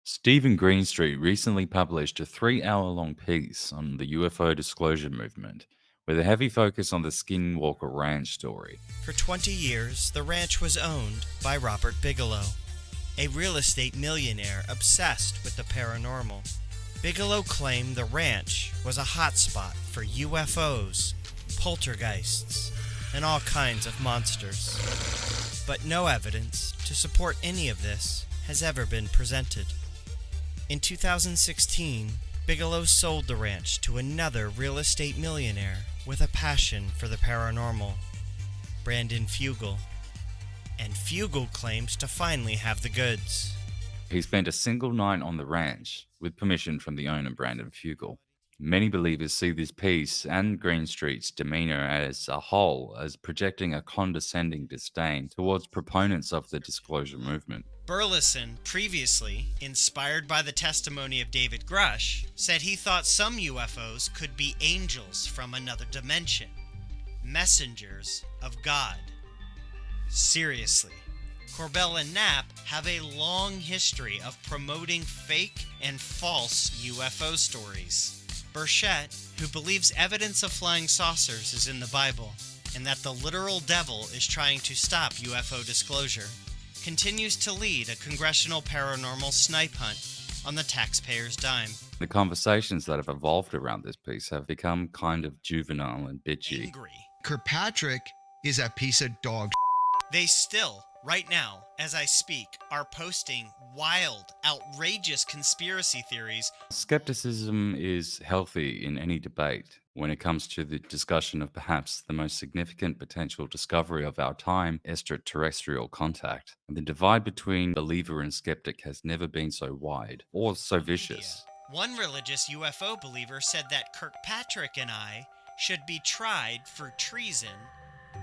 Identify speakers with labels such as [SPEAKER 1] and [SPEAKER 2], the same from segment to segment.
[SPEAKER 1] Steven Greenstreet recently published a 3-hour-long piece on the UFO disclosure movement, with a heavy focus on the Skinwalker Ranch story.
[SPEAKER 2] For 20 years, the ranch was owned by Robert Bigelow, a real estate millionaire obsessed with the paranormal. Bigelow claimed the ranch was a hotspot for UFOs, poltergeists, and all kinds of monsters. But no evidence to support any of this has ever been presented. In 2016, Bigelow sold the ranch to another real estate millionaire with a passion for the paranormal, Brandon Fugel. And Fugel claims to finally have the goods.
[SPEAKER 1] He spent a single night on the ranch, with permission from the owner Brandon Fugel. Many believers see this piece and Greenstreet's demeanor as a whole as projecting a condescending disdain towards proponents of the disclosure movement.
[SPEAKER 2] Burleson, previously inspired by the testimony of David Grusch, said he thought some UFOs could be angels from another dimension, messengers of God. Seriously, Corbell and Knapp have a long history of promoting fake and false UFO stories. Burchett, who believes evidence of flying saucers is in the Bible, and that the literal devil is trying to stop UFO disclosure, continues to lead a congressional paranormal snipe hunt on the taxpayer's dime.
[SPEAKER 1] The conversations that have evolved around this piece have become kind of juvenile and bitchy.
[SPEAKER 2] Angry.
[SPEAKER 3] Kirkpatrick is a piece of dog.
[SPEAKER 2] They still, right now, as I speak, are posting wild, outrageous conspiracy theories.
[SPEAKER 1] Skepticism is healthy in any debate when it comes to the discussion of perhaps the most significant potential discovery of our time, extraterrestrial contact. The divide between believer and skeptic has never been so wide or so vicious.
[SPEAKER 2] One religious UFO believer said that Kirkpatrick and I should be tried for treason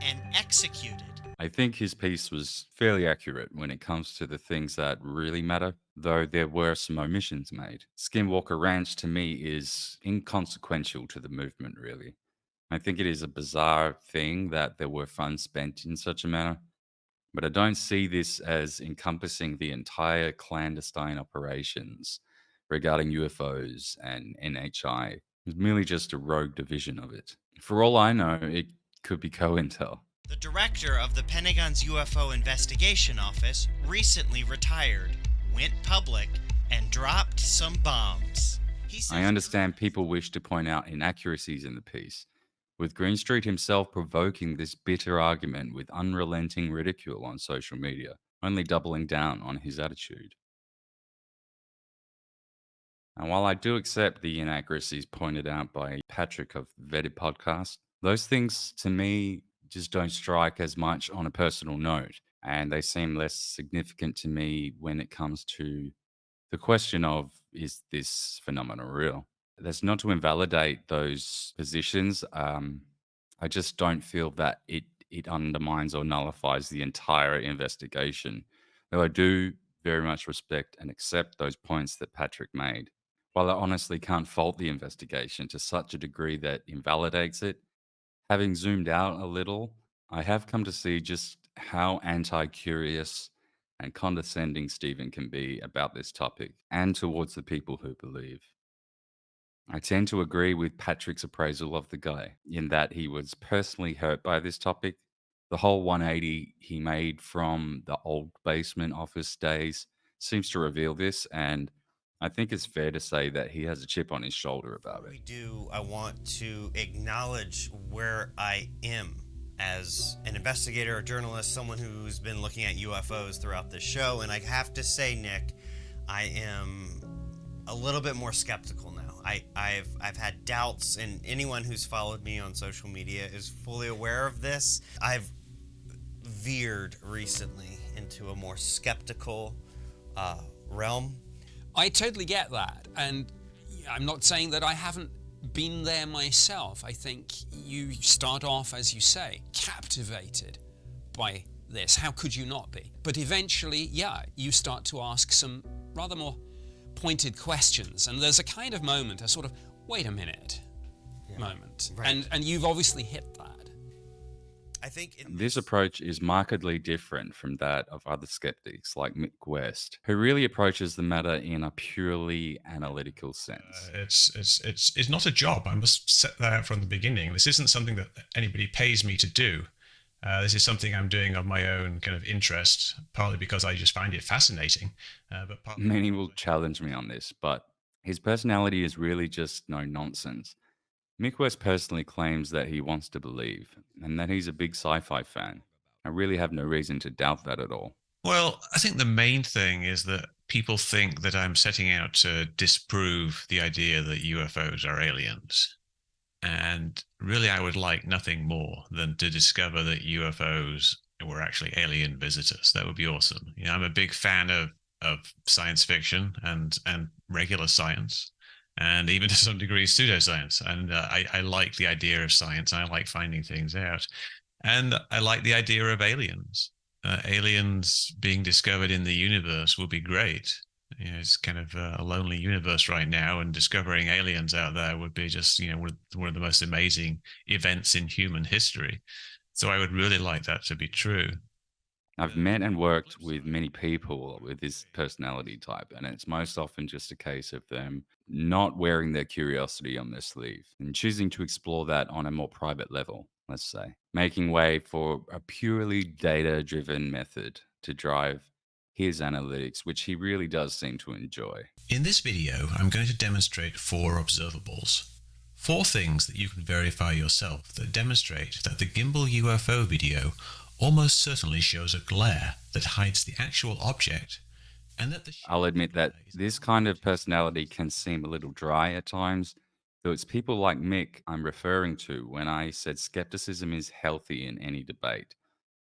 [SPEAKER 2] and executed.
[SPEAKER 1] I think his piece was fairly accurate when it comes to the things that really matter, though there were some omissions made. Skinwalker Ranch to me is inconsequential to the movement, really. I think it is a bizarre thing that there were funds spent in such a manner, but I don't see this as encompassing the entire clandestine operations regarding UFOs and NHI. It's merely just a rogue division of it. For all I know, it could be COINTEL.
[SPEAKER 2] The director of the Pentagon's UFO Investigation Office recently retired, went public, and dropped some bombs.
[SPEAKER 1] I understand people wish to point out inaccuracies in the piece, with Greenstreet himself provoking this bitter argument with unrelenting ridicule on social media, only doubling down on his attitude. And while I do accept the inaccuracies pointed out by Patrick of Vetted Podcast, those things to me just don't strike as much on a personal note, and they seem less significant to me when it comes to the question of, is this phenomenon real? That's not to invalidate those positions. I just don't feel that it undermines or nullifies the entire investigation, though I do very much respect and accept those points that Patrick made. While I honestly can't fault the investigation to such a degree that invalidates it, having zoomed out a little, I have come to see just how anti-curious and condescending Stephen can be about this topic and towards the people who believe. I tend to agree with Patrick's appraisal of the guy in that he was personally hurt by this topic. The whole 180 he made from the old basement office days seems to reveal this, and I think it's fair to say that he has a chip on his shoulder about it.
[SPEAKER 2] I want to acknowledge where I am as an investigator, a journalist, someone who's been looking at UFOs throughout this show, and I have to say, Nick, I am a little bit more skeptical now. I've had doubts, and anyone who's followed me on social media is fully aware of this. I've veered recently into a more skeptical realm.
[SPEAKER 4] I totally get that, and I'm not saying that I haven't been there myself. I think you start off, as you say, captivated by this. How could you not be? But eventually, you start to ask some rather more pointed questions, and there's a kind of moment, a sort of, wait a minute moment.
[SPEAKER 2] Right.
[SPEAKER 4] And you've obviously hit that.
[SPEAKER 2] I think in
[SPEAKER 1] This
[SPEAKER 2] this.
[SPEAKER 1] approach is markedly different from that of other skeptics like Mick West, who really approaches the matter in a purely analytical sense.
[SPEAKER 5] It's not a job. I must set that out from the beginning. This isn't something that anybody pays me to do. This is something I'm doing of my own kind of interest, partly because I just find it fascinating, but partly
[SPEAKER 1] Many will challenge me on this, but his personality is really just no nonsense. Mick West personally claims that he wants to believe, and that he's a big sci fi fan. I really have no reason to doubt that at all.
[SPEAKER 5] Well, I think the main thing is that people think that I'm setting out to disprove the idea that UFOs are aliens. And really, I would like nothing more than to discover that UFOs were actually alien visitors. That would be awesome. You know, I'm a big fan of science fiction and regular science, and even to some degree pseudoscience. And I like the idea of science. And I like finding things out, and I like the idea of aliens. Aliens being discovered in the universe would be great. You know, it's kind of a lonely universe right now, and discovering aliens out there would be just, you know, one of the most amazing events in human history. So I would really like that to be true.
[SPEAKER 1] I've met and worked with many people with this personality type, and it's most often just a case of them not wearing their curiosity on their sleeve and choosing to explore that on a more private level, let's say, making way for a purely data driven method to drive his analytics, which he really does seem to enjoy.
[SPEAKER 5] In this video, I'm going to demonstrate 4 observables. 4 things that you can verify yourself that demonstrate that the Gimbal UFO video almost certainly shows a glare that hides the actual object, and that the
[SPEAKER 1] I'll admit that this kind of personality can seem a little dry at times, though it's people like Mick I'm referring to when I said skepticism is healthy in any debate.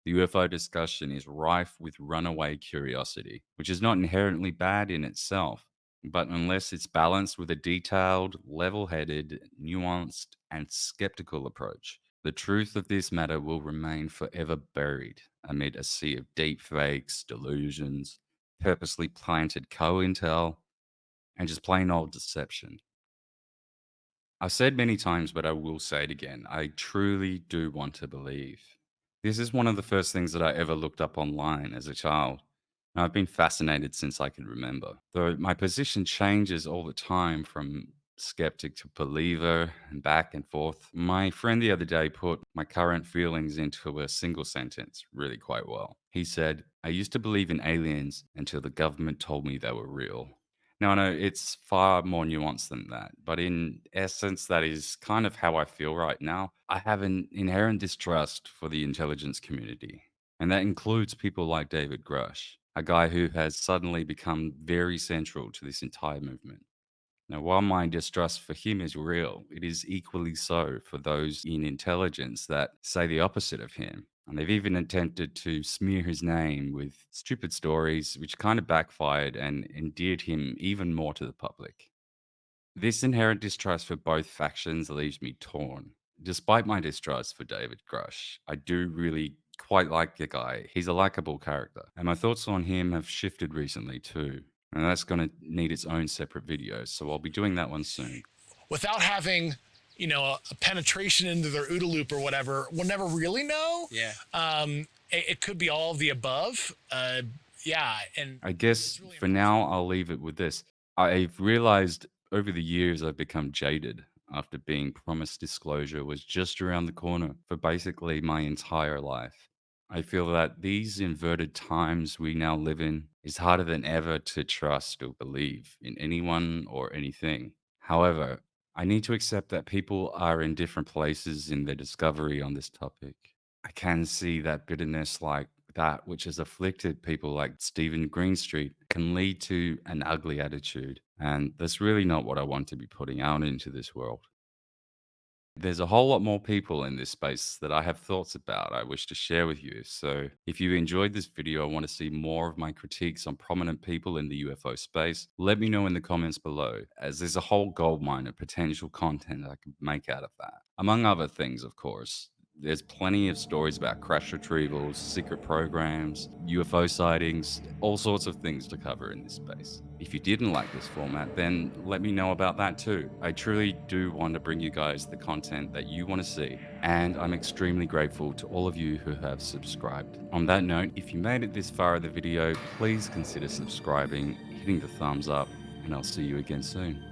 [SPEAKER 1] The UFO discussion is rife with runaway curiosity, which is not inherently bad in itself, but unless it's balanced with a detailed, level headed, nuanced, and skeptical approach, the truth of this matter will remain forever buried amid a sea of deep fakes, delusions, purposely planted co-intel, and just plain old deception. I've said many times, but I will say it again. I truly do want to believe. This is one of the first things that I ever looked up online as a child. And I've been fascinated since I can remember. Though my position changes all the time from skeptic to believer and back and forth. My friend the other day put my current feelings into a single sentence really quite well. He said, I used to believe in aliens until the government told me they were real. Now, I know it's far more nuanced than that, but in essence, that is kind of how I feel right now. I have an inherent distrust for the intelligence community, and that includes people like David Grusch, a guy who has suddenly become very central to this entire movement. Now, while my distrust for him is real, it is equally so for those in intelligence that say the opposite of him. And they've even attempted to smear his name with stupid stories, which kind of backfired and endeared him even more to the public. This inherent distrust for both factions leaves me torn. Despite my distrust for David Grusch, I do really quite like the guy. He's a likable character. And my thoughts on him have shifted recently too. And that's going to need its own separate video. So I'll be doing that one soon.
[SPEAKER 6] Without having, you know, a penetration into their OODA loop or whatever, we'll never really know.
[SPEAKER 2] Yeah.
[SPEAKER 6] It could be all of the above. Yeah. And
[SPEAKER 1] I guess for now, I'll leave it with this. I've realized over the years I've become jaded after being promised disclosure was just around the corner for basically my entire life. I feel that these inverted times we now live in is harder than ever to trust or believe in anyone or anything. However, I need to accept that people are in different places in their discovery on this topic. I can see that bitterness like that which has afflicted people like Steven Greenstreet can lead to an ugly attitude. And that's really not what I want to be putting out into this world. There's a whole lot more people in this space that I have thoughts about I wish to share with you. So if you enjoyed this video, I want to see more of my critiques on prominent people in the UFO space, let me know in the comments below, as there's a whole goldmine of potential content I could make out of that. Among other things, of course, There's plenty of stories about crash retrievals, secret programs, UFO sightings, all sorts of things to cover in this space. If you didn't like this format, then let me know about that too. I truly do want to bring you guys the content that you want to see, and I'm extremely grateful to all of you who have subscribed. On that note, if you made it this far in the video, please consider subscribing, hitting the thumbs up, and I'll see you again soon.